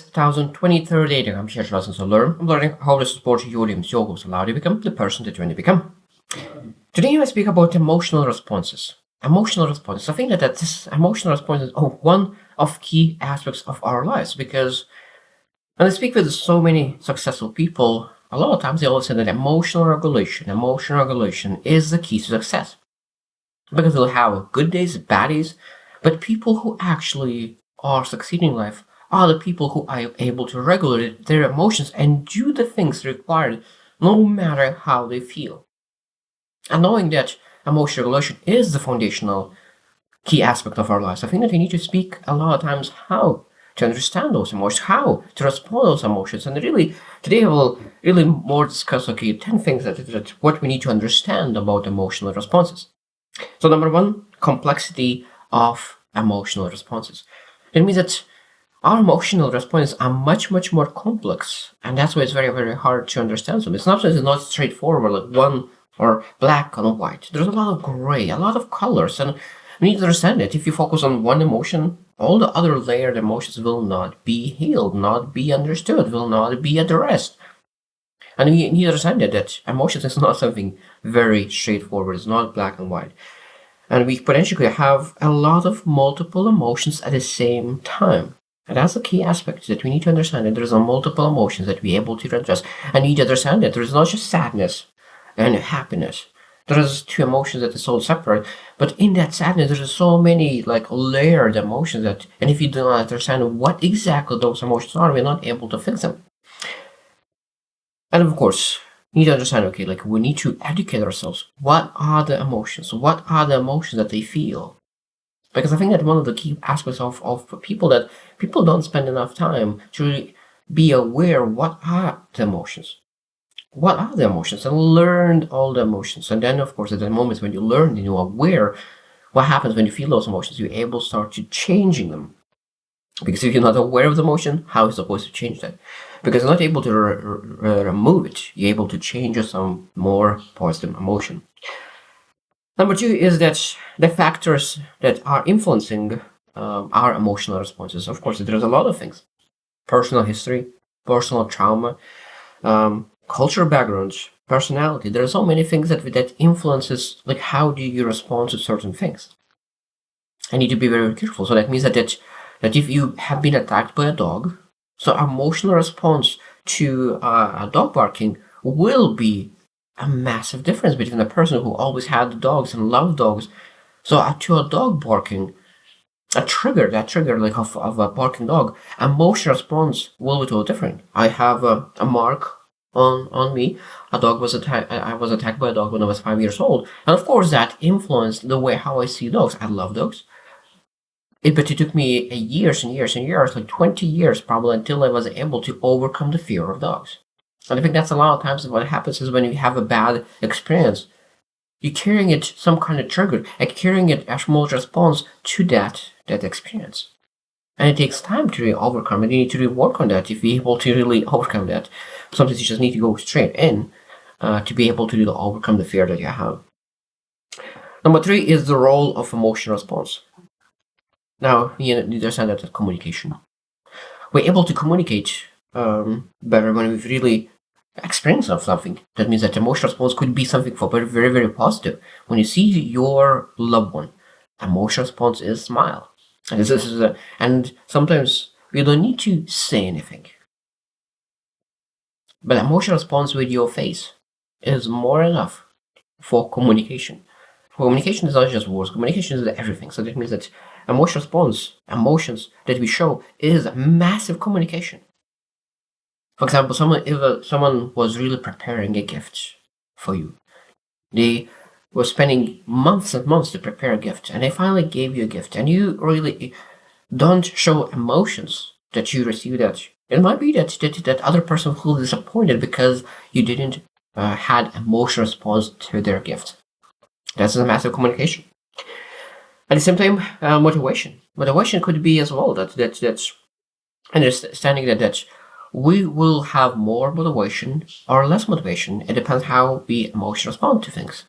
1023rd day. I'm here to lessons to learn. I'm learning how to support your dreams, your goals, allow you to become the person that you want to become. Today I speak about emotional responses. Emotional responses. I think that this emotional response is one of key aspects of our lives, because when I speak with so many successful people, a lot of times they always say that emotional regulation is the key to success. Because they'll have good days, bad days, but people who actually are succeeding in life are the people who are able to regulate their emotions and do the things required no matter how they feel. And knowing that emotional regulation is the foundational key aspect of our lives, I think that we need to speak a lot of times how to understand those emotions, how to respond to those emotions. And really, today I will really more discuss 10 things that what we need to understand about emotional responses. So number one, complexity of emotional responses. It means that our emotional responses are much more complex, and that's why it's very hard to understand them. It's not straightforward, like one or black or white. There's a lot of gray, a lot of colors, and we need to understand that if you focus on one emotion, all the other layered emotions will not be healed, not be understood, will not be addressed. And we need to understand that emotions is not something very straightforward. It's not black and white. And we potentially have a lot of multiple emotions at the same time. And that's the key aspect, that we need to understand that there's multiple emotions that we're able to address. And we need to understand that there's not just sadness and happiness. There's two emotions that are so separate. But in that sadness, there's so many layered emotions that, and if you do not understand what exactly those emotions are, we're not able to fix them. And of course, we need to understand, we need to educate ourselves. What are the emotions? What are the emotions that they feel? Because I think that one of the key aspects of people that people don't spend enough time to really be aware what are the emotions. What are the emotions? And learn all the emotions. And then, of course, at the moment when you learn and you're aware, what happens when you feel those emotions, you're able to start to changing them. Because if you're not aware of the emotion, how are you supposed to change that? Because you're not able to remove it. You're able to change some more positive emotion. Number two is that the factors that are influencing our emotional responses. Of course, there's a lot of things. Personal history, personal trauma, cultural backgrounds, personality. There are so many things that influences how do you respond to certain things. I need to be very careful. So that means that if you have been attacked by a dog, so emotional response to a dog barking will be a massive difference between a person who always had dogs and loved dogs. So to a dog barking, that trigger of a barking dog, emotional response will be totally different. I have a mark on me. A dog was attacked. I was attacked by a dog when I was 5 years old, and of course that influenced the way how I see dogs. I love dogs. But it took me years and years and years, like 20 years probably, until I was able to overcome the fear of dogs. And I think that's a lot of times what happens is when you have a bad experience, you're carrying it some kind of trigger, and carrying it as small response to that experience. And it takes time to really overcome it. You need to really work on that if you're able to really overcome that. Sometimes you just need to go straight in to be able to really overcome the fear that you have. Number three is the role of emotional response. Now, you understand that communication. We're able to communicate better when we've really experienced something. That means that emotional response could be something for very positive. When you see your loved one, emotional response is smile. And sometimes we don't need to say anything. But emotional response with your face is more enough for communication. Communication is not just words. Communication is everything. So that means that emotional response, emotions that we show, is massive communication. For example, if someone was really preparing a gift for you, they were spending months and months to prepare a gift, and they finally gave you a gift, and you really don't show emotions that you receive that. It might be that other person feels disappointed because you didn't had emotional response to their gift. That's a massive communication. At the same time, motivation. Motivation could be as well that's understanding that we will have more motivation or less motivation. It depends how we emotionally respond to things.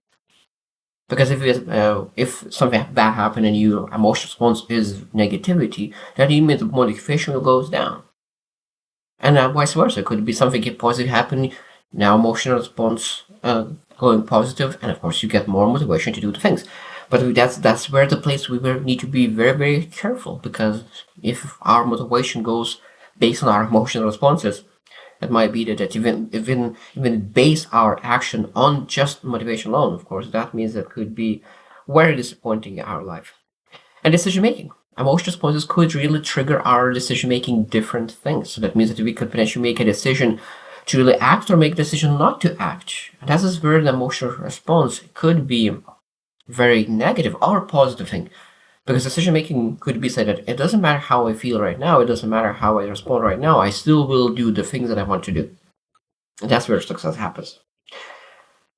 Because if something bad happened and your emotional response is negativity, that means the motivation will goes down. And vice versa. It could be something positive happening, now emotional response going positive, and of course you get more motivation to do the things. But that's where the place we need to be very, very careful, because if our motivation goes based on our emotional responses, it might be that even base our action on just motivation alone. Of course, that means that could be very disappointing in our life. And decision making. Emotional responses could really trigger our decision making different things. So that means that we could potentially make a decision to really act or make a decision not to act. And that is where the emotional response could be very negative or positive thing. Because decision making could be said that it doesn't matter how I feel right now, it doesn't matter how I respond right now, I still will do the things that I want to do. And that's where success happens.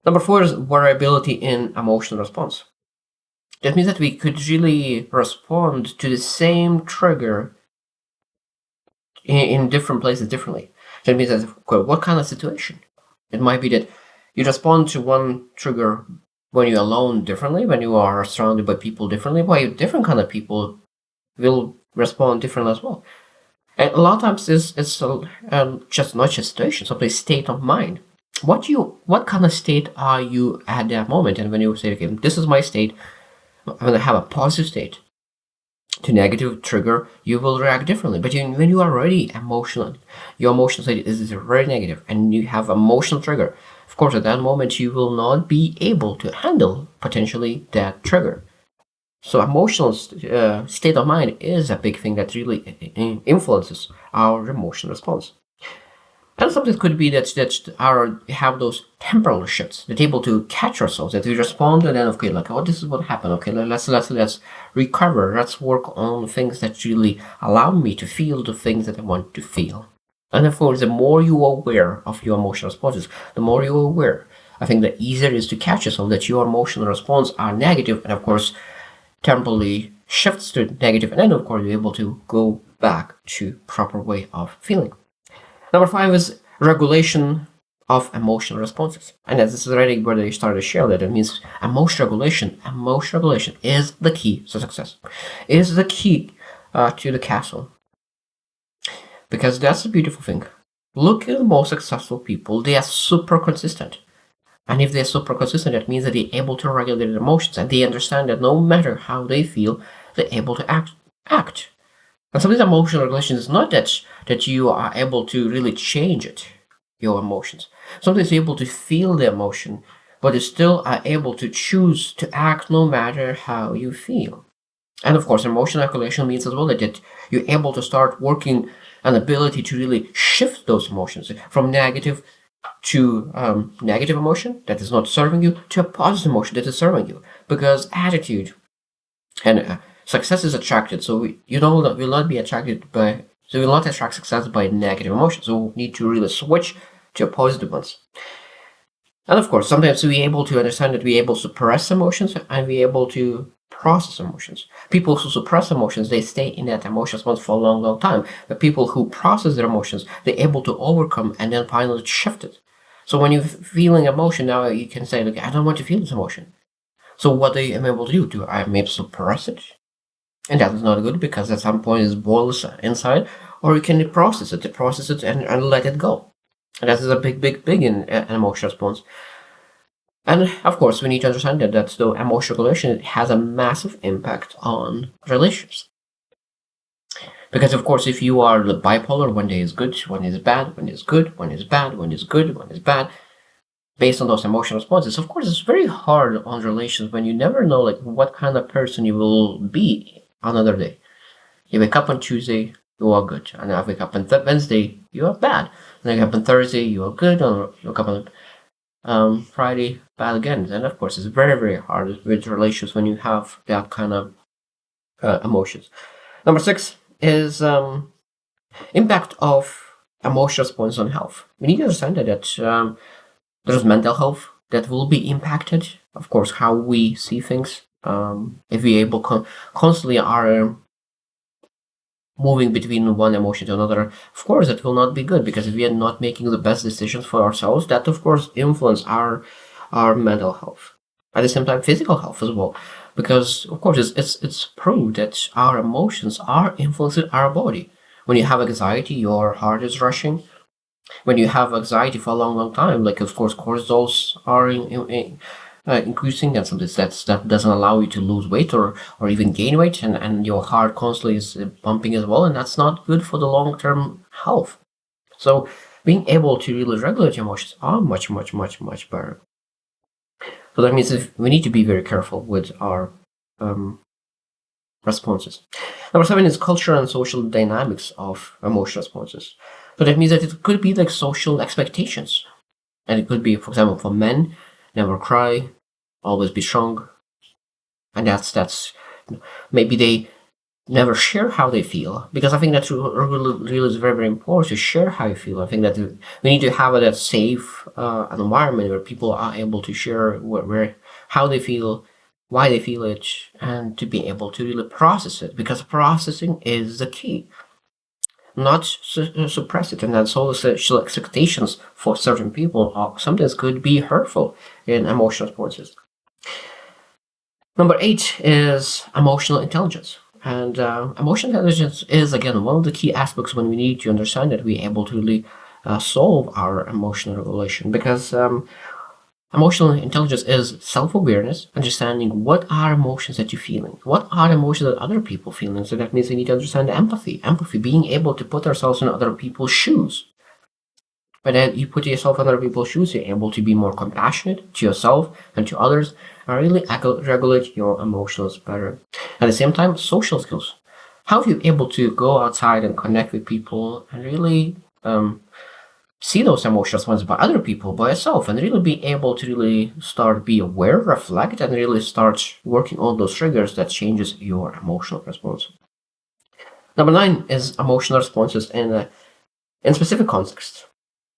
Number 4 is variability in emotional response. That means that we could really respond to the same trigger in different places differently. That means that what kind of situation? It might be that you respond to one trigger when you're alone differently, when you are surrounded by people differently, while different kind of people will respond differently as well. And a lot of times it's just not just situation, simply state of mind. What kind of state are you at that moment? And when you say, okay, this is my state, I'm going to have a positive state to negative trigger, you will react differently. But when you are already emotional, your emotional state is very negative, and you have emotional trigger, of course, at that moment, you will not be able to handle potentially that trigger. So emotional state of mind is a big thing that really influences our emotional response. And something could be that our have those temporal shifts, that able to catch ourselves, that we respond and then okay, like, oh, this is what happened. Okay, let's recover. Let's work on things that really allow me to feel the things that I want to feel. And therefore, the more you are aware of your emotional responses, the more you are aware, I think the easier it is to catch yourself that your emotional response are negative, and of course, temporarily shifts to negative, and then of course you're able to go back to proper way of feeling. Number 5 is regulation of emotional responses. And as this is already where they started to share that, it means emotional regulation. Emotional regulation is the key to success. It is the key to the castle. Because that's the beautiful thing. Look at the most successful people. They are super consistent. And if they're super consistent, that means that they're able to regulate their emotions. And they understand that no matter how they feel, they're able to act. And sometimes emotional regulation is not that you are able to really change it, your emotions. Sometimes you're able to feel the emotion, but you still are able to choose to act no matter how you feel. And of course, emotional regulation means as well that you're able to start working an ability to really shift those emotions from negative to negative emotion that is not serving you to a positive emotion that is serving you. Because attitude and success is attracted, so you will not be attracted by, so you will not attract success by negative emotions. So we need to really switch to positive ones. And of course, sometimes we're able to understand that we're able to suppress emotions and we're able to process emotions. People who suppress emotions, they stay in that emotional response for a long, long time. But people who process their emotions, they're able to overcome and then finally shift it. So when you're feeling emotion, now you can say, look, I don't want to feel this emotion. So what am I able to do? Do I maybe suppress it? And that is not good, because at some point it boils inside, or you can process it and let it go. And that is a big in an emotional response. And of course, we need to understand that the emotional regulation has a massive impact on relationships. Because of course, if you are the bipolar, one day is good, one is bad, one is good, one is bad, one is good, one is bad, based on those emotional responses, of course, it's very hard on relations when you never know like what kind of person you will be another day. You wake up on Tuesday, you are good. And I wake up on Wednesday, you are bad. And then you wake up on Thursday, you are good. And you wake up on Friday, bad again. And of course, it's very, very hard with relations when you have that kind of emotions. Number 6 is impact of emotional response on health. We need to understand that there's mental health that will be impacted. Of course, how we see things. If we able constantly are moving between one emotion to another, of course, it will not be good, because if we are not making the best decisions for ourselves, that of course influence our mental health. At the same time, physical health as well, because of course it's proved that our emotions are influencing our body. When you have anxiety, your heart is rushing. When you have anxiety for a long time, like of course cortisols are increasing, and sometimes that doesn't allow you to lose weight or even gain weight, and your heart constantly is pumping as well, and that's not good for the long-term health. So being able to really regulate your emotions are much better. So that means that we need to be very careful with our responses. Number 7 is culture and social dynamics of emotional responses. So that means that it could be like social expectations. And it could be, for example, for men, never cry, always be strong. And that's maybe they never share how they feel, because I think that really is very important to share how you feel. I think that we need to have that safe environment where people are able to share where how they feel, why they feel it, and to be able to really process it, because processing is the key. Not suppress it, and then social expectations for certain people are sometimes could be hurtful in emotional responses. Number 8 is emotional intelligence. And emotional intelligence is, again, one of the key aspects when we need to understand that we're able to really solve our emotional regulation. Because emotional intelligence is self-awareness, understanding what are emotions that you're feeling, what are emotions that other people feeling. So that means we need to understand empathy. Empathy, being able to put ourselves in other people's shoes. But then you put yourself in other people's shoes, you're able to be more compassionate to yourself and to others, and really regulate your emotions better. At the same time, social skills. How are you able to go outside and connect with people and really see those emotional responses by other people, by yourself, and really be able to really start be aware, reflect, and really start working on those triggers that changes your emotional response. Number 9 is emotional responses in specific context.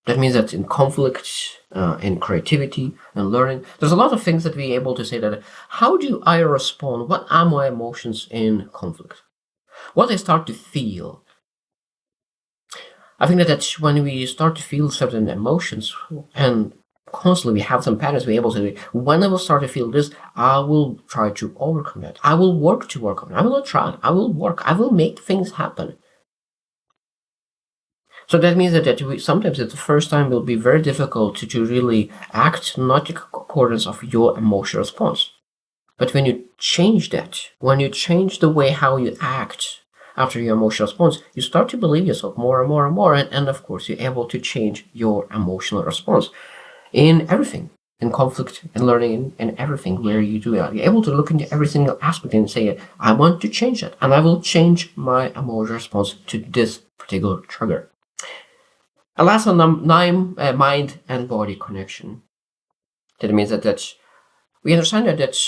That means that in conflict, in creativity, and learning, there's a lot of things that we're able to say that, how do I respond? What are my emotions in conflict? What I start to feel? I think that when we start to feel certain emotions, and constantly we have some patterns, we're able to, when I will start to feel this, I will try to overcome that. I will work to work on it. I will not try. I will work. I will make things happen. So that means that sometimes at the first time it will be very difficult to really act not in accordance of your emotional response. But when you change that, when you change the way how you act after your emotional response, you start to believe yourself more and more and more. And of course, you're able to change your emotional response in everything, in conflict, in learning, in everything where you do that. You're able to look into every single aspect and say, I want to change that. And I will change my emotional response to this particular trigger. And last one, 9, mind and body connection. That means that we understand that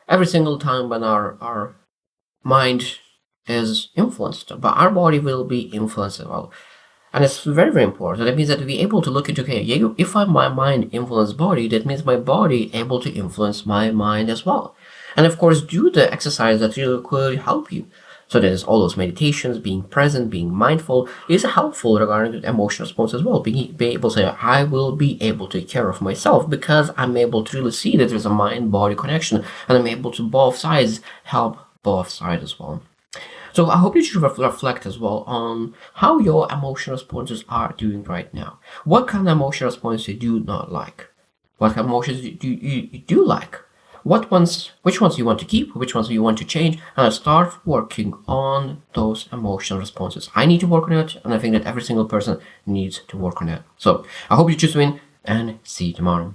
every single time when our mind is influenced, but our body will be influenced as well. And it's very important. That means that we're able to look into, okay, if my mind influences body, that means my body able to influence my mind as well. And of course, do the exercise that really could help you. So there's all those meditations, being present, being mindful is helpful regarding emotional response as well. Being able to say, I will be able to take care of myself because I'm able to really see that there's a mind-body connection, and I'm able to both sides help both sides as well. So I hope you should reflect as well on how your emotional responses are doing right now. What kind of emotional responses you do not like? What kind of emotions do you do like? Which ones you want to keep, which ones you want to change, and start working on those emotional responses. I need to work on it, and I think that every single person needs to work on it. So I hope you choose to win, and see you tomorrow.